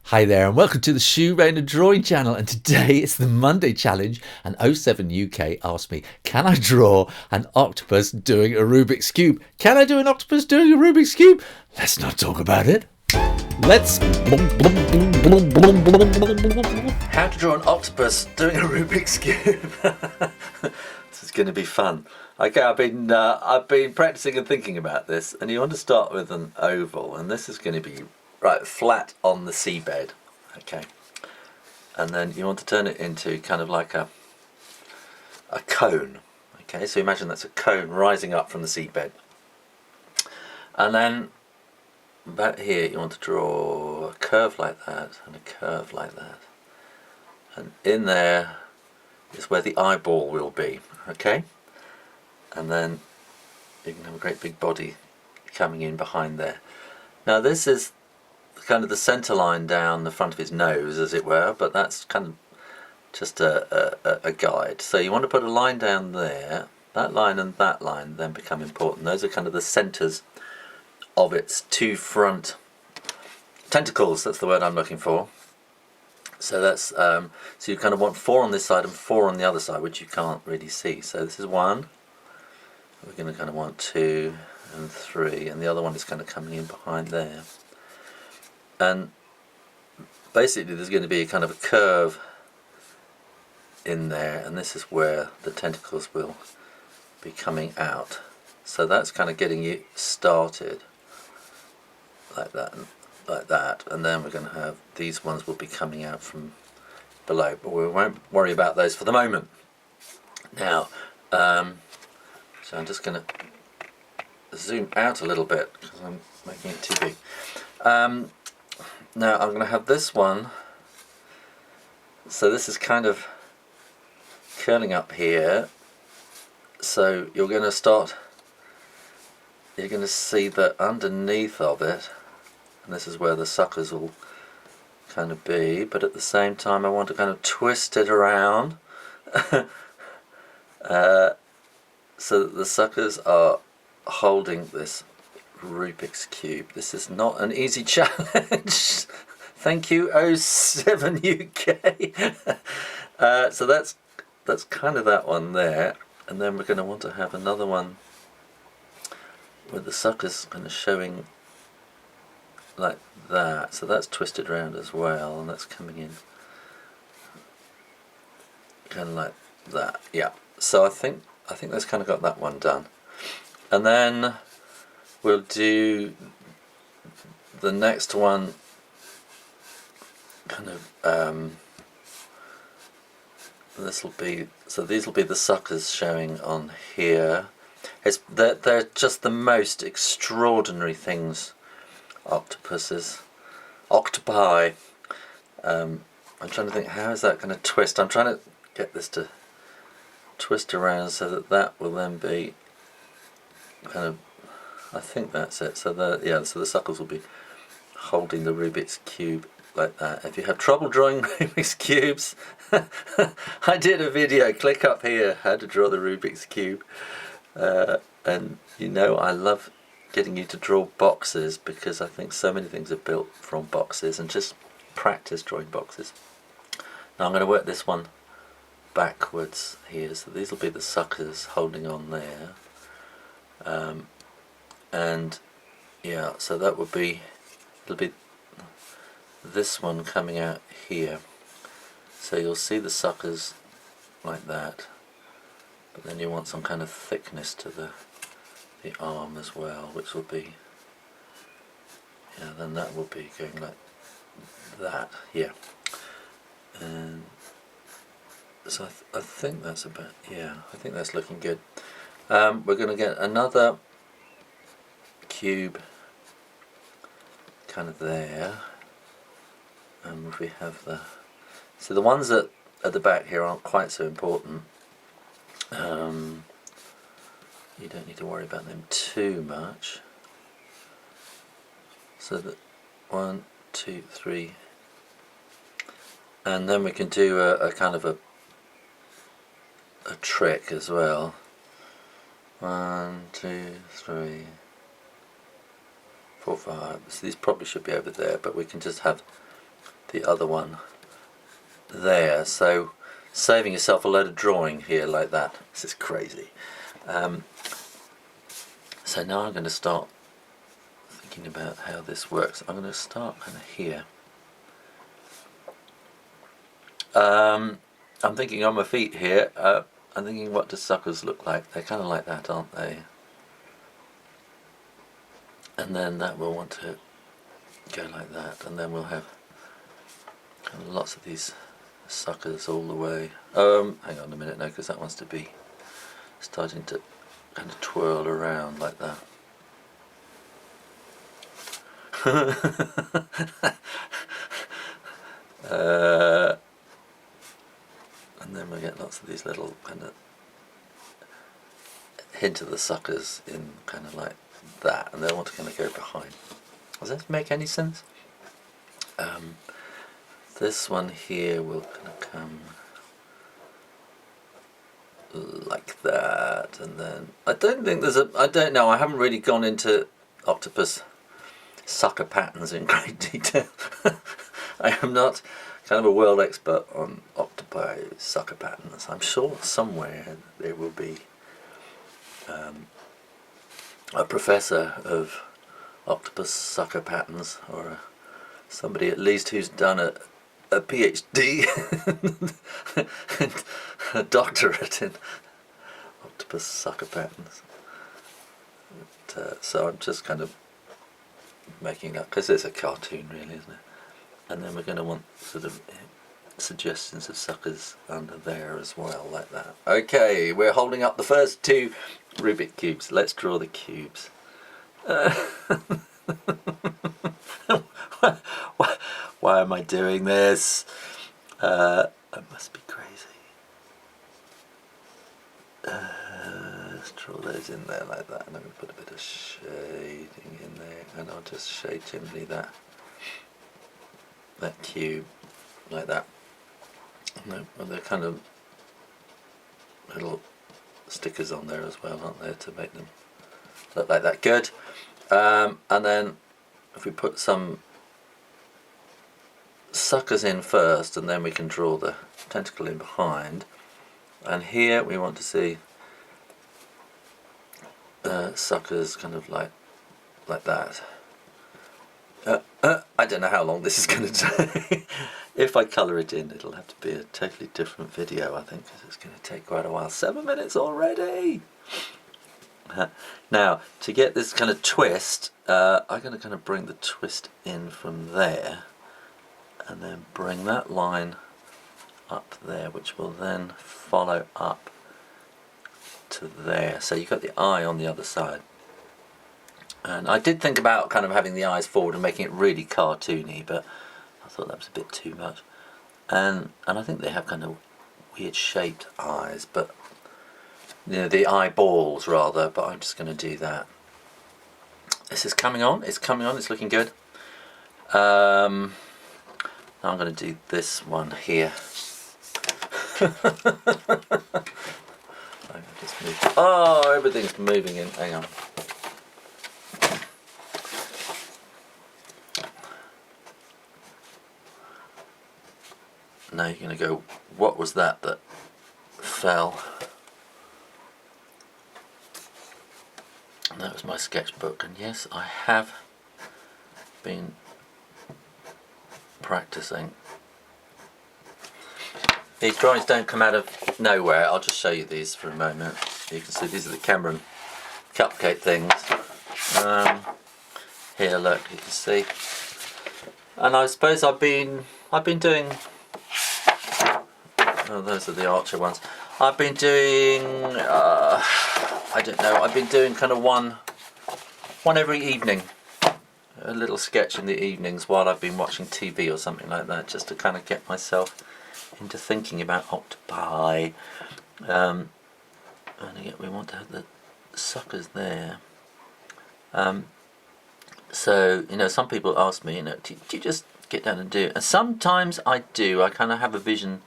Hi there and welcome to the Shoe Rainer Drawing Channel, and today it's the Monday challenge and oh 07 UK asked me, can I draw an octopus doing a Rubik's Cube? Can I do an octopus doing a Rubik's Cube? Let's not talk about it. Let's... How to draw an octopus doing a Rubik's Cube. This is going to be fun. Okay, I've been practicing and thinking about this, and you want to start with an oval, and this is going to be right flat on the seabed. Okay, and then you want to turn it into kind of like a cone. Okay, so imagine that's a cone rising up from the seabed, and then about here you want to draw a curve like that and a curve like that, and in there is where the eyeball will be. Okay, and then you can have a great big body coming in behind there. Now this is kind of the centre line down the front of his nose, as it were, but that's kind of just a guide. So you want to put a line down there. That line and that line then become important. Those are kind of the centres of its two front tentacles. That's the word I'm looking for. So that's so you kind of want 4 on this side and 4 on the other side, which you can't really see. So this is 1. We're going to kind of want 2 and 3, and the other one is kind of coming in behind there. And basically there's going to be a kind of a curve in there, and this is where the tentacles will be coming out. So that's kind of getting you started like that and like that, and then we're going to have these ones will be coming out from below, but we won't worry about those for the moment. Now so I'm just going to zoom out a little bit because I'm making it too big. Now I'm going to have this one, so this is kind of curling up here, so you're going to see that underneath of it, and this is where the suckers will kind of be, but at the same time I want to kind of twist it around so that the suckers are holding this Rubik's Cube. This is not an easy challenge. Thank you, oh 07 UK. So that's kind of that one there, and then we're going to want to have another one with the suckers kind of showing like that. So that's twisted around as well, and that's coming in kind of like that. Yeah. So I think that's kind of got that one done, and then we'll do the next one kind of this will be, so these will be the suckers showing on here. They're just the most extraordinary things, octopuses, octopi. I'm trying to think, how is that going to twist? I'm trying to get this to twist around so that will then be kind of, I think that's it. So so the suckers will be holding the Rubik's Cube like that. If you have trouble drawing Rubik's Cubes, I did a video, click up here, how to draw the Rubik's Cube. And you know I love getting you to draw boxes, because I think so many things are built from boxes, and just practice drawing boxes. Now I'm going to work this one backwards here, so these will be the suckers holding on there. And yeah, so that would be, it'll be this one coming out here, so you'll see the suckers like that, but then you want some kind of thickness to the arm as well, which will be, yeah, then that will be going like that, yeah. And so I think that's about, yeah, I think that's looking good. We're going to get another cube kind of there, and if we have so the ones that at the back here aren't quite so important. You don't need to worry about them too much. So that 1, 2, 3, and then we can do a kind of a trick as well. 1, 2, 3, 4, 5. So these probably should be over there, but we can just have the other one there. So saving yourself a load of drawing here like that. This is crazy. So now I'm going to start thinking about how this works. I'm going to start kind of here. I'm thinking on my feet here. I'm thinking, what do suckers look like? They're kind of like that, aren't they? And then that will want to go like that, and then we'll have kind of lots of these suckers all the way. Hang on a minute now, because that wants to be starting to kind of twirl around like that. And then we get lots of these little kind of hint of the suckers in kind of like that, and they want to kind of go behind. Does that make any sense? This one here will kind of come like that, and then I don't think there's a, I don't know, I haven't really gone into Octopus sucker patterns in great detail. I am not kind of a world expert on octopi sucker patterns. I'm sure somewhere there will be a professor of octopus sucker patterns, or somebody at least who's done a PhD, a doctorate in octopus sucker patterns. But, so I'm just kind of making up, because it's a cartoon really, isn't it? And then we're going to want sort of suggestions of suckers under there as well, like that. Okay, we're holding up the first two Rubik cubes. Let's draw the cubes. Why am I doing this? I must be crazy. Let's draw those in there like that, and I'm going to put a bit of shading in there, and I'll just shade gently that cube like that. And they're kind of little stickers on there as well, aren't there, to make them look like that. Good. And then if we put some suckers in first, and then we can draw the tentacle in behind. And here we want to see suckers kind of like that. I don't know how long this is going to take. If I colour it in, it'll have to be a totally different video, I think, because it's going to take quite a while. 7 minutes already! Now, to get this kind of twist, I'm going to kind of bring the twist in from there, and then bring that line up there, which will then follow up to there. So you've got the eye on the other side. And I did think about kind of having the eyes forward and making it really cartoony, but I thought that was a bit too much. And I think they have kind of weird shaped eyes, but you know, the eyeballs rather, but I'm just going to do that. This is coming on, it's coming on, it's looking good. Now I'm going to do this one here. Just move. Oh, everything's moving in, hang on. Now you're going to go, what was that fell? And that was my sketchbook, and yes, I have been practicing. These drawings don't come out of nowhere. I'll just show you these for a moment. You can see these are the Cameron cupcake things. Here, look, you can see. And I suppose I've been doing. Oh, those are the Archer ones. I've been doing. I don't know. I've been doing kind of one every evening. A little sketch in the evenings while I've been watching TV or something like that, just to kind of get myself into thinking about octopi. And again, we want to have the suckers there. So, you know, some people ask me, you know, do you just get down and do it? And sometimes I do. I kind of have a vision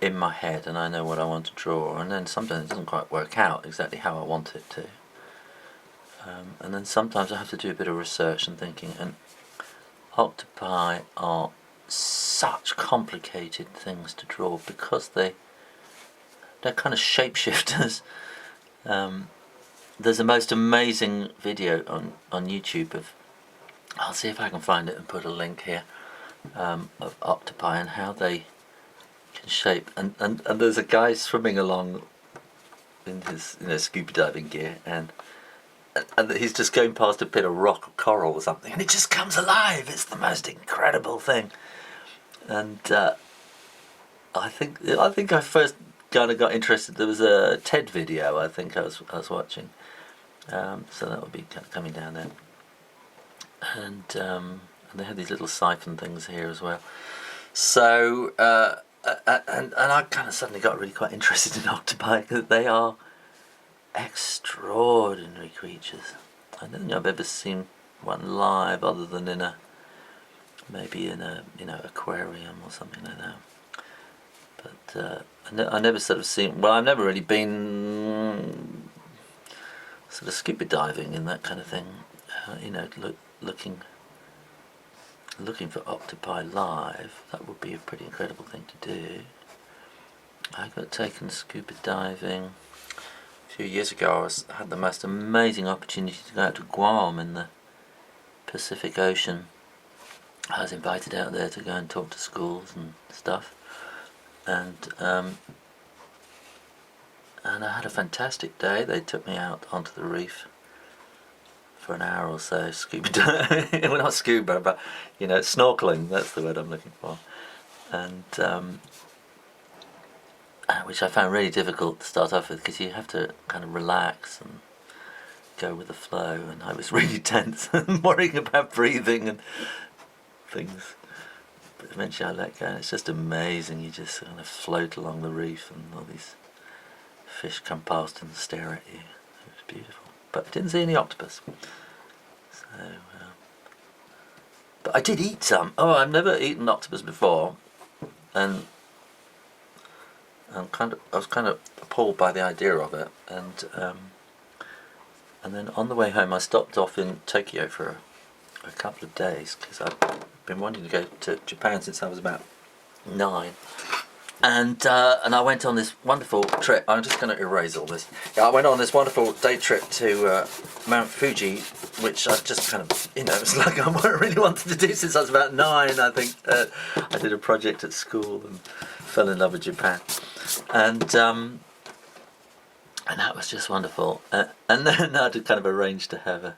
in my head and I know what I want to draw, and then sometimes it doesn't quite work out exactly how I want it to. And then sometimes I have to do a bit of research and thinking, and octopi are such complicated things to draw because they're kind of shapeshifters. There's a most amazing video on YouTube of, I'll see if I can find it and put a link here, of octopi and how they can shape. And there's a guy swimming along in his scuba diving gear, and he's just going past a bit of rock or coral or something, and it just comes alive. It's the most incredible thing. And I think I first kind of got interested. There was a TED video I think I was watching, so that would be kind of coming down there. And they had these little siphon things here as well. So and I kind of suddenly got really quite interested in octopi because they are extraordinary creatures. I don't think I've ever seen one live other than maybe in a aquarium or something like that. But I never sort of seen. Well, I've never really been sort of scuba diving and that kind of thing. Looking for octopi live. That would be a pretty incredible thing to do. I got taken scuba diving a few years ago. I had the most amazing opportunity to go out to Guam in the Pacific Ocean. I was invited out there to go and talk to schools and stuff, and I had a fantastic day. They took me out onto the reef for an hour or so, scuba diving. Well, not scuba, but snorkeling. That's the word I'm looking for, and which I found really difficult to start off with because you have to kind of relax and go with the flow, and I was really tense and worrying about breathing and things, but eventually I let go, and it's just amazing. You just kind of float along the reef and all these fish come past and stare at you. It was beautiful, but I didn't see any octopus. So but I did eat some. I've never eaten octopus before, and I was kind of appalled by the idea of it, and then on the way home I stopped off in Tokyo for a couple of days because I've been wanting to go to Japan since I was about 9, and I went on this wonderful trip. I'm just going to erase all this. I went on this wonderful day trip to Mount Fuji, which I just kind of it's like I really wanted to do since I was about 9. I think I did a project at school and fell in love with Japan, and that was just wonderful. And then I had kind of arranged to have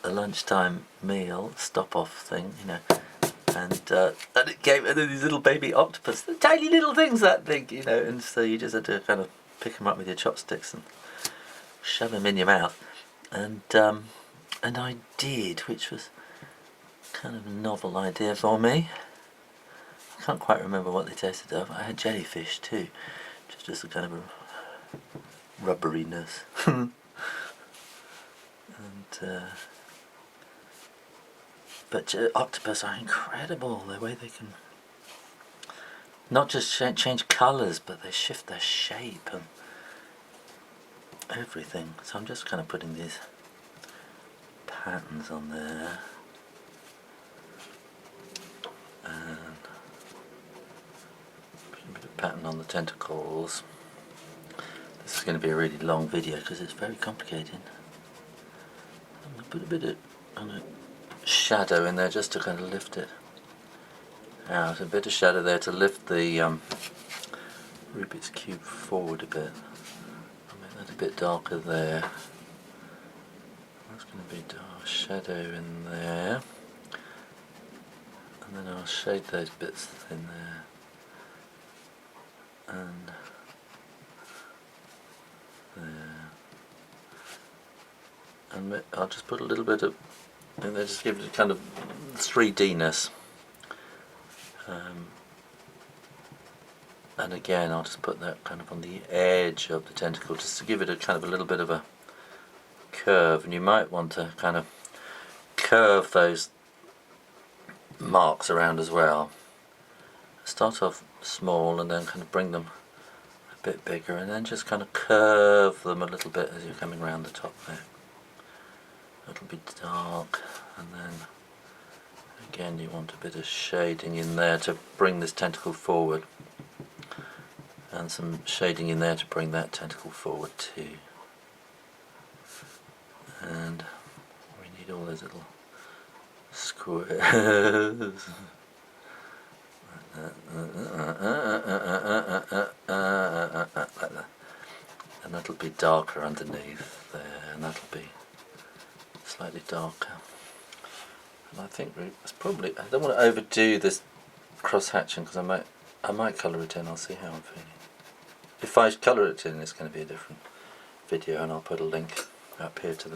a lunchtime meal, stop-off thing, and it gave these little baby octopus, the tiny little things that big, and so you just had to kind of pick them up with your chopsticks and shove them in your mouth, and I did, which was kind of a novel idea for me. I can't quite remember what they tasted of. I had jellyfish too, just a kind of a rubberiness. But octopus are incredible, the way they can not just change colours, but they shift their shape and everything. So I'm just kind of putting these patterns on there, and putting a bit of pattern on the tentacles. This is going to be a really long video because it's very complicated. I'm going to put a bit of shadow in there just to kind of lift it out. A bit of shadow there to lift the Rubik's Cube forward a bit. I'll make that a bit darker there. That's going to be dark shadow in there. And then I'll shade those bits in there. And there. And I'll just put a little bit of, and they just give it a kind of 3D-ness. And again, I'll just put that kind of on the edge of the tentacle, just to give it a kind of a little bit of a curve. And you might want to kind of curve those marks around as well. Start off small and then kind of bring them a bit bigger, and then just kind of curve them a little bit as you're coming around the top there. It'll be dark, and then again you want a bit of shading in there to bring this tentacle forward, and some shading in there to bring that tentacle forward too. And we need all those little squares like that. And that'll be darker underneath there, and that'll be slightly darker. And I think it's probably, I don't want to overdo this cross hatching because I might colour it in. I'll see how I'm feeling. If I colour it in, it's going to be a different video, and I'll put a link up here to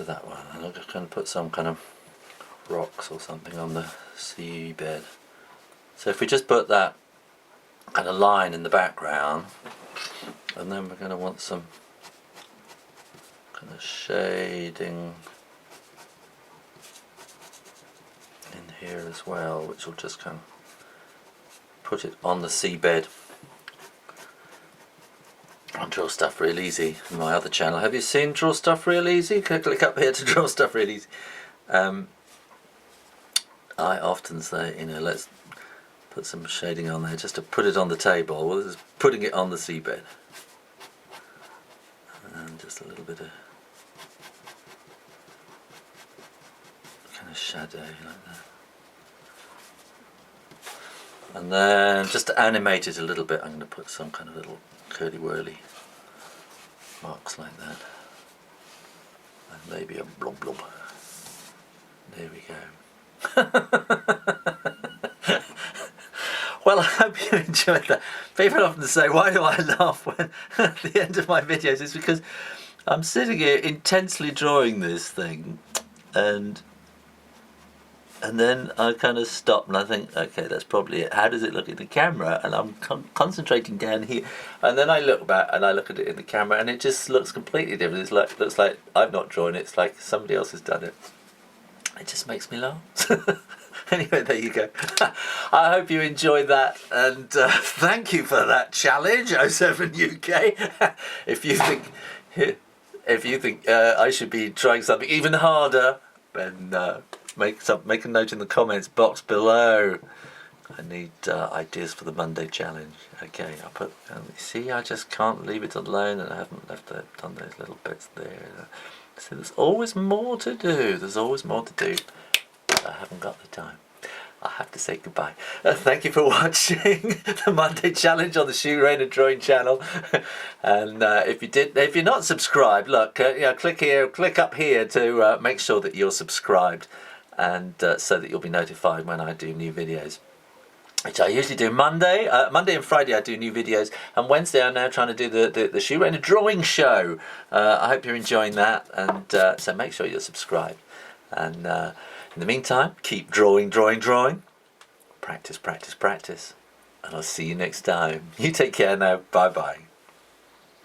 that one. And I'm just going to put some kind of rocks or something on the seabed. So if we just put that kind of line in the background, and then we're going to want some kind of shading in here as well, which will just kind of put it on the seabed. I draw stuff real easy in my other channel. Have you seen Draw Stuff Real Easy? Click up here to Draw Stuff Real Easy. I often say, you know, let's put some shading on there just to put it on the table. Well, this is putting it on the seabed. And just a little bit of kind of shadow like that. And then just to animate it a little bit, I'm going to put some kind of little curly whirly marks like that. And maybe a blob blob. There we go. Well, I hope you enjoyed that. People often say, why do I laugh when at the end of my videos? It's because I'm sitting here intensely drawing this thing, and then I kind of stop and I think, okay, that's probably it. How does it look in the camera? And I'm concentrating down here, and then I look back and I look at it in the camera, and it just looks completely different. It's like, looks like I've not drawn it. It's like somebody else has done it. It just makes me laugh. Anyway, there you go. I hope you enjoyed that, and thank you for that challenge, 07 UK. If you think I should be trying something even harder, then make a note in the comments box below. I need ideas for the Monday challenge. Okay, I'll put. See, I just can't leave it alone, and I haven't done those little bits there. See, there's always more to do. There's always more to do. I haven't got the time. I have to say goodbye. Thank you for watching the Monday challenge on the Shoe Rainer Drawing channel. And if you're not subscribed, look, click up here to make sure that you're subscribed, and so that you'll be notified when I do new videos, which I usually do Monday and Friday. I do new videos, and Wednesday I'm now trying to do the Shoe Rainer Drawing show. I hope you're enjoying that, and so make sure you're subscribed. And in the meantime, keep drawing. Practice, practice, practice. And I'll see you next time. You take care now. Bye bye.